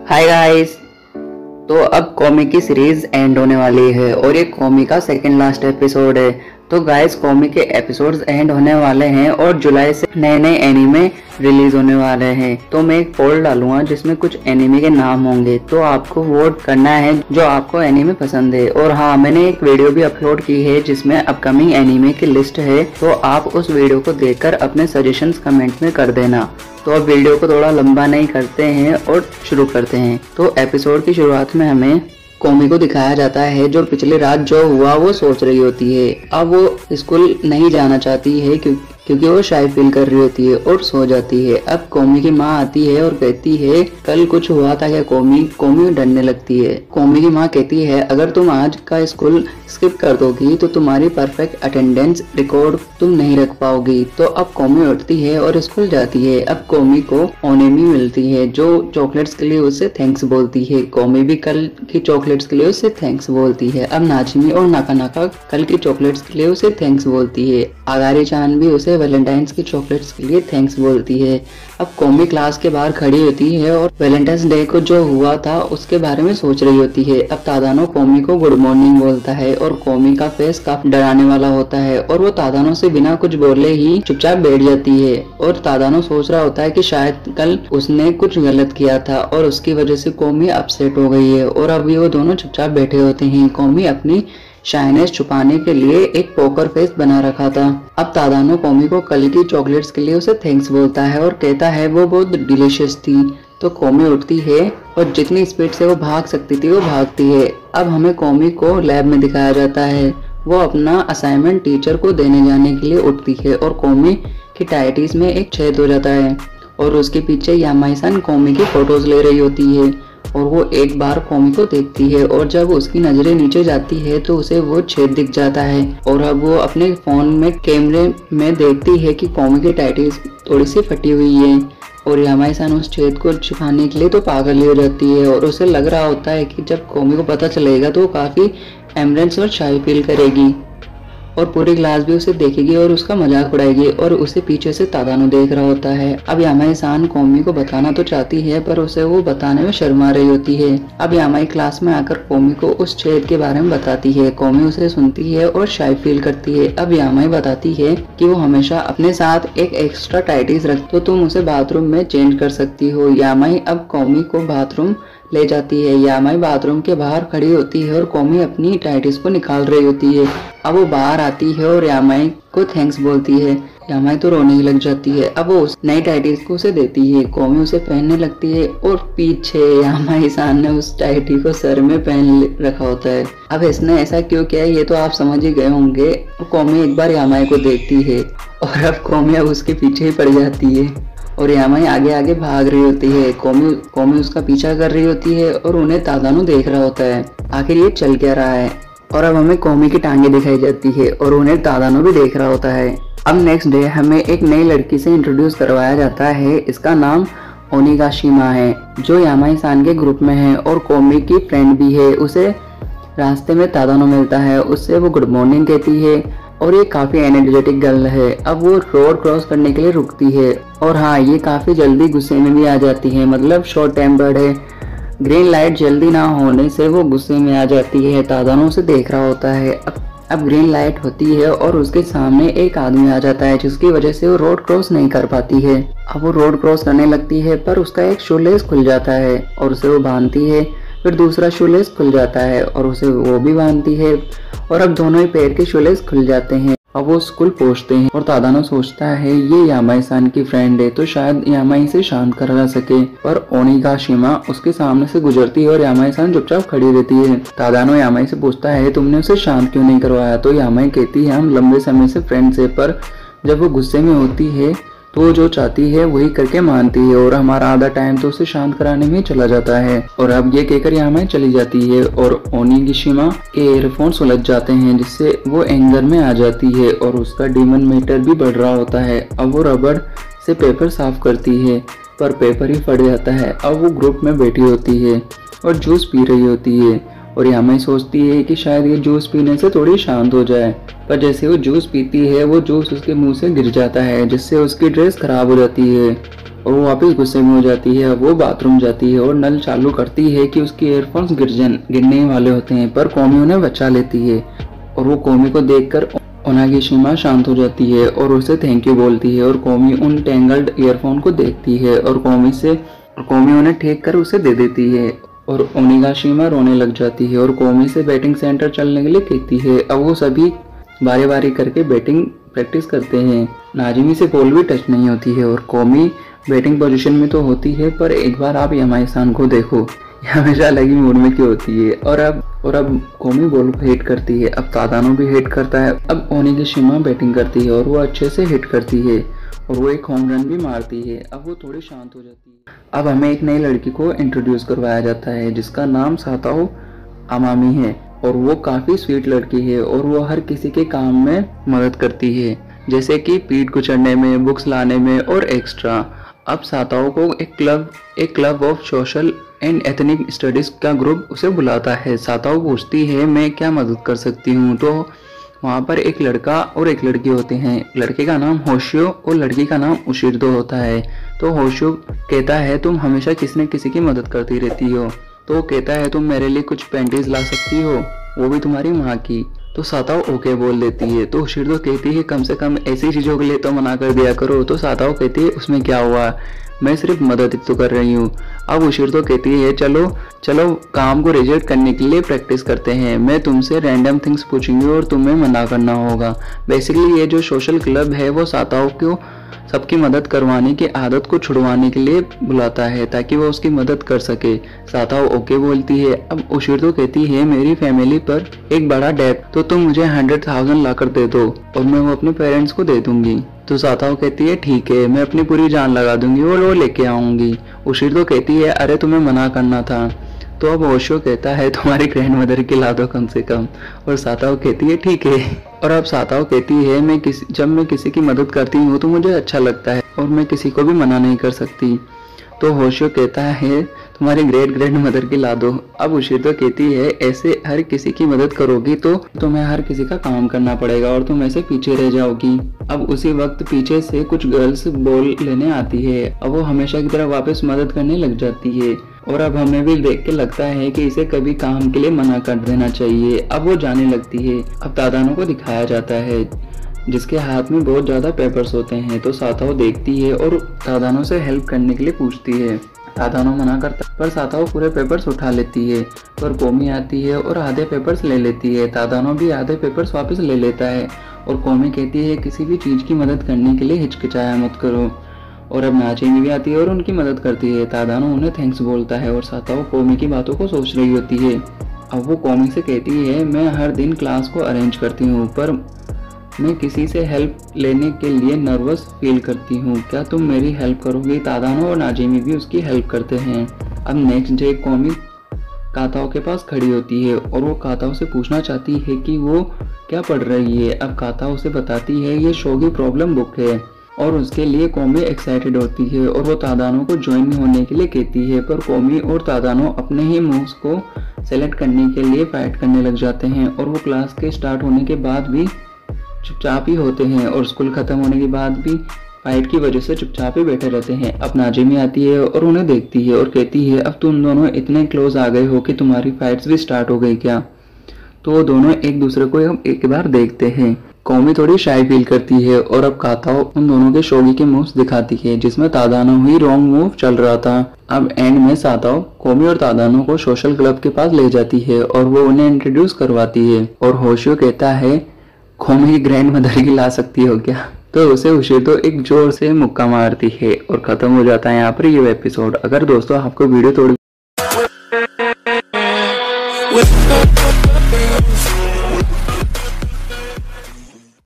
Hi guys. तो अब comic की सीरीज एंड होने वाली है और ये कॉमिक का सेकंड लास्ट एपिसोड है। तो गाइस कॉमिक के एपिसोड्स एंड होने वाले हैं और जुलाई से नए नए एनीमे रिलीज होने वाले हैं। तो मैं एक पोल डालूंगा जिसमें कुछ एनीमे के नाम होंगे, तो आपको वोट करना है जो आपको एनीमे पसंद है। और हाँ, मैंने एक वीडियो भी अपलोड की है जिसमें अपकमिंग एनीमे की लिस्ट है, तो आप उस वीडियो को देखकर अपने सजेशंस कमेंट में कर देना। तो अब वीडियो को थोड़ा लंबा नहीं करते हैं और शुरू करते हैं। तो एपिसोड की शुरुआत में हमें कॉमी को दिखाया जाता है जो पिछली रात जो हुआ वो सोच रही होती है। अब वो स्कूल नहीं जाना चाहती है क्योंकि वो शाय फील कर रही होती है और सो जाती है। अब कॉमी की माँ आती है और कहती है कल कुछ हुआ था क्या कॉमी? कॉमी डरने लगती है। कॉमी की माँ कहती है अगर तुम आज का स्कूल स्किप कर दोगी तो तुम्हारी परफेक्ट अटेंडेंस रिकॉर्ड तुम नहीं रख पाओगी। तो अब कॉमी उठती है और स्कूल जाती है। अब कॉमी को ओनेमी मिलती है जो चॉकलेट्स के लिए उसे थैंक्स बोलती है। कॉमी भी कल की चॉकलेट्स के लिए उसे थैंक्स बोलती है। अब नाचिमी और नाका कल की चॉकलेट्स के लिए उसे थैंक्स बोलती है। आगारी चान भी उसे वैलेंटाइंस की चॉकलेट्स के लिए थैंक्स बोलती है। अब कॉमी क्लास के बाहर खड़ी होती है और वैलेंटाइंस डे को जो हुआ था उसके बारे में सोच रही होती है। अब तादानो कॉमी को गुड मॉर्निंग बोलता है और कॉमी का फेस काफी डराने वाला होता है और वो तादानो से बिना कुछ बोले ही चुपचाप बैठ जाती है। और तादानो सोच रहा होता है कि शायद कल उसने कुछ गलत किया था और उसकी वजह से कॉमी अपसेट हो गई है। और अभी वो दोनों चुपचाप बैठे होते हैं। कॉमी अपनी शाइनेस छुपाने के लिए एक पोकर फेस बना रखा था। अब तादानो कॉमी को कल की चॉकलेट्स के लिए उसे थैंक्स बोलता है और कहता है वो बहुत डिलीशियस थी। तो कॉमी उठती है और जितनी स्पीड से वो भाग सकती थी वो भागती है। अब हमें कॉमी को लैब में दिखाया जाता है। वो अपना असाइनमेंट टीचर को देने जाने के लिए उठती है और कॉमी की टाइटिस में एक छेद हो जाता है और उसके पीछे यामाई-सान कॉमी की फोटोज ले रही होती है और वो एक बार कॉमी को देखती है और जब उसकी नजरें नीचे जाती है तो उसे वो छेद दिख जाता है। और अब वो अपने फोन में कैमरे में देखती है कि कॉमी की टाइटिस थोड़ी सी फटी हुई है और यामाई-सान उस छेद को छुपाने के लिए तो पागल ही हो जाती है। और उसे लग रहा होता है कि जब कॉमी को पता चलेगा तो वो काफी एम्बरेंस और शाय फील करेगी और पूरी क्लास भी उसे देखेगी और उसका मजाक उड़ाएगी। और उसे पीछे से तादानो देख रहा होता है। अब यामाई-सान कॉमी को बताना तो चाहती है पर उसे वो बताने में शर्मा रही होती है। अब यामाई क्लास में आकर कॉमी को उस छेद के बारे में बताती है। कॉमी उसे सुनती है और शाय फील करती है। अब यामाई बताती है कि वो हमेशा अपने साथ एक एक्स्ट्रा टाइटिस रख, तो तुम उसे बाथरूम में चेंज कर सकती हो। यामाई अब कॉमी को बाथरूम ले जाती है। यामाई बाथरूम के बाहर खड़ी होती है और कॉमी अपनी टाइटिस को निकाल रही होती है। अब वो बाहर आती है और यामाई को थैंक्स बोलती है। यामाई तो रोने ही लग जाती है। अब वो उस नई टाइटिस को उसे देती है। कॉमी उसे पहनने लगती है और पीछे यामाई-सान ने उस टाइटी को सर में पहन रखा होता है। अब इसने ऐसा क्यों किया है ये तो आप समझ ही गए होंगे। कॉमी एक बार यामाई को देखती है और अब कॉमी अब उसके पीछे ही पड़ जाती है और यामाई आगे आगे भाग रही होती है। कॉमी उसका पीछा कर रही होती है और उन्हें तादानो देख रहा होता है आखिर ये चल क्या रहा है। और अब हमें कॉमी की टांगे दिखाई जाती है और उन्हें तादानो भी देख रहा होता है। अब नेक्स्ट डे हमें एक नई लड़की से इंट्रोड्यूस करवाया जाता है। इसका नाम ओनिगाशिमा है जो यामाई-सान के ग्रुप में है और कॉमी की फ्रेंड भी है। उसे रास्ते में तादानो मिलता है, उससे वो गुड मॉर्निंग कहती है और ये काफी एनर्जेटिक गर्ल है। अब वो रोड क्रॉस करने के लिए रुकती है और हाँ, ये काफी जल्दी गुस्से में भी आ जाती है, मतलब शॉर्ट टेम्पर्ड है। ग्रीन लाइट जल्दी ना होने से वो गुस्से में आ जाती है। तादानो उसे देख रहा होता है। अब ग्रीन लाइट होती है और उसके सामने एक आदमी आ जाता है जिसकी वजह से वो रोड क्रॉस नहीं कर पाती है। अब वो रोड क्रॉस करने लगती है पर उसका एक शूलेस खुल जाता है और उसे वो बांधती है। फिर दूसरा शूलेस खुल जाता है और उसे वो भी बांधती है और अब दोनों ही पैर के शूलेस खुल जाते हैं। अब वो स्कूल पहुंचते हैं और तादानो सोचता है ये यामाई-सान की फ्रेंड है तो शायद यामाई से शांत करा सके। पर ओनिगाशिमा उसके सामने से गुजरती है और यामाई-सान चुपचाप खड़ी रहती है। तादानो यामाई से पूछता है तुमने उसे शांत क्यों नहीं करवाया? तो यामाई कहती है हम लंबे समय से फ्रेंड्स है, पर जब वो गुस्से में होती है तो वो जो चाहती है वही करके मानती है और हमारा आधा टाइम तो उसे शांत कराने में चला जाता है। और अब ये कहकर यामाई चली जाती है और ओनिगाशिमा के ईयरफोन्स उलझ जाते हैं जिससे वो एंगर में आ जाती है और उसका डीमन मीटर भी बढ़ रहा होता है। अब वो रबड़ से पेपर साफ करती है पर पेपर ही फट जाता है। अब वो ग्रुप में बैठी होती है और जूस पी रही होती है और यामाई सोचती है कि शायद ये जूस पीने से थोड़ी शांत हो जाए, पर जैसे वो जूस पीती है वो जूस उसके मुंह से गिर जाता है, जिससे उसकी ड्रेस खराब हो जाती है और वो वापस गुस्से में हो जाती है। वो बाथरूम जाती है और नल चालू करती है कि उसके ईयरफोन्स गिरने वाले होते हैं, पर कोमी उन्हें बचा लेती है और वो कोमी को देखकर ओनागिशिमा शांत हो जाती है और उसे थैंक यू बोलती है। और कोमी उन टेंगल्ड ईयरफोन को देखती है और कोमी उन्हें ठीक कर उसे दे देती है और ओनिगाशिमा रोने लग जाती है और कोमी से बैटिंग सेंटर चलने के लिए कहती है। अब वो सभी बारी बारी करके बैटिंग प्रैक्टिस करते हैं। नाजिमी से बॉल भी टच नहीं होती है और कोमी बैटिंग पोजीशन में तो होती है, पर एक बार आप यामाई-सान को देखो, ये हमेशा अलग ही मूड में क्यों होती है। और अब कोमी बॉल को हिट करती है, अब तादानो भी हिट करता है, अब ओनिगाशिमा बैटिंग करती है और वो अच्छे से हिट करती है और वो एक होम रन भी मारती है। अब वो थोड़ी शांत हो जाती है। अब हमें एक नई लड़की को इंट्रोड्यूस करवाया जाता है जिसका नाम साताओ अमामी है और वो काफ़ी स्वीट लड़की है और वो हर किसी के काम में मदद करती है, जैसे कि पीठ कुचलने में, बुक्स लाने में और एक्स्ट्रा। अब साताओ को एक club of social and ethnic studies का ग्रुप उसे बुलाता है। साताओ पूछती है मैं क्या मदद कर सकती हूँ, तो वहाँ पर एक लड़का और एक लड़की होते हैं। लड़के का नाम होशियो और लड़की का नाम उशिर्दो होता है। तो होशियो कहता है तुम हमेशा किसी न किसी की मदद करती रहती हो, तो वो कहता है तुम मेरे लिए कुछ पैंटीज ला सकती हो, वो भी तुम्हारी माँ की। तो साताओ ओके बोल देती है। तो उशिर्दो कहती है कम से कम ऐसी चीज़ों के लिए तो मना कर दिया करो। तो साताओ कहती है उसमें क्या हुआ, मैं सिर्फ मदद तो कर रही हूँ। अब उशिर्दो कहती है चलो काम को रिजेक्ट करने के लिए प्रैक्टिस करते हैं, मैं तुमसे रैंडम थिंग्स पूछूंगी और तुम्हें मना करना होगा। बेसिकली ये जो सोशल क्लब है वो साताओ को सबकी मदद करवाने की आदत को छुड़वाने के लिए बुलाता है ताकि वो उसकी मदद कर सके। साताओ ओके बोलती है। अब उशिर्दो कहती है मेरी फैमिली पर एक बड़ा डेट, तो तुम मुझे 100,000 लाकर दे दो और मैं वो अपने पेरेंट्स को दे दूंगी। तो साताओ कहती है ठीक है, मैं अपनी पूरी जान लगा दूंगी और वो लेके आऊंगी। उशिर्दो कहती है अरे तुम्हें मना करना था। तो अब होशियो कहता है तुम्हारी ग्रैंड मदर की ला दो कम से कम, और साताओ कहती है ठीक है। और अब साताओ कहती है जब मैं किसी की मदद करती हूँ तो मुझे अच्छा लगता है और मैं किसी को भी मना नहीं कर सकती। तो होशियो कहता है तुम्हारी ग्रैंड मदर की ला दो। अब उशिर्दो कहती है ऐसे हर किसी की मदद करोगी तो तुम्हें हर किसी का काम करना पड़ेगा और तुम ऐसे पीछे रह जाओगी। अब उसी वक्त पीछे से कुछ गर्ल्स बॉल लेने आती है। अब वो हमेशा की तरह वापस मदद करने लग जाती है और अब हमें भी देख के लगता है कि इसे कभी काम के लिए मना कर देना चाहिए। अब वो जाने लगती है। अब तादानो को दिखाया जाता है जिसके हाथ में बहुत ज़्यादा पेपर्स होते हैं। तो साताओ देखती है और तादानो से हेल्प करने के लिए पूछती है। तादानो मना करता है पर साताओ पूरे पेपर्स उठा लेती है, पर कोमी आती है और आधे पेपर्स ले लेती है। तादानो भी आधे पेपर्स वापस ले लेता है और कोमी कहती है किसी भी चीज़ की मदद करने के लिए हिचकिचाया मत करो। और अब नाजिमी भी आती है और उनकी मदद करती है। तादानो उन्हें थैंक्स बोलता है और साताओ कोमी की बातों को सोच रही होती है। अब वो कोमी से कहती है मैं हर दिन क्लास को अरेंज करती हूँ, पर मैं किसी से हेल्प लेने के लिए नर्वस फील करती हूँ, क्या तुम मेरी हेल्प करोगी। तादानो और नाजिमी भी उसकी हेल्प करते हैं। अब नेक्स्ट डे कोमी काताओ के पास खड़ी होती है और वो काताओ से पूछना चाहती है कि वो क्या पढ़ रही है। अब काताओ उसे बताती है ये शोगी प्रॉब्लम बुक है और उसके लिए कोमी एक्साइटेड होती है और वो तादानो को ज्वाइन होने के लिए कहती है, पर कोमी और तादानो अपने ही मूव्स को सेलेक्ट करने के लिए फाइट करने लग जाते हैं और वो क्लास के स्टार्ट होने के बाद भी चुपचाप ही होते हैं और स्कूल ख़त्म होने के बाद भी फाइट की वजह से चुपचाप ही बैठे रहते हैं। अब नाजिमी आती है और उन्हें देखती है और कहती है अब तुम दोनों इतने क्लोज आ गए हो कि तुम्हारी फाइट्स भी स्टार्ट हो गई क्या। तो वो दोनों एक दूसरे को एक बार देखते हैं। कोमी थोड़ी शाय फील करती है और अब काताओ उन दोनों के शोगी के मूव्स दिखाती है जिसमें तादानो ही रॉन्ग मूव चल रहा था। अब एंड में साताओ कोमी और तादानो को सोशल क्लब के पास ले जाती है और वो उन्हें इंट्रोड्यूस करवाती है और होशियो कहता है कोमी की ग्रैंड मदर की ला सकती हो क्या। तो उसे उशिर्दो एक जोर से मुक्का मारती है और खत्म हो जाता है यहाँ पर ये एपिसोड। अगर दोस्तों आपको वीडियो थोड़ी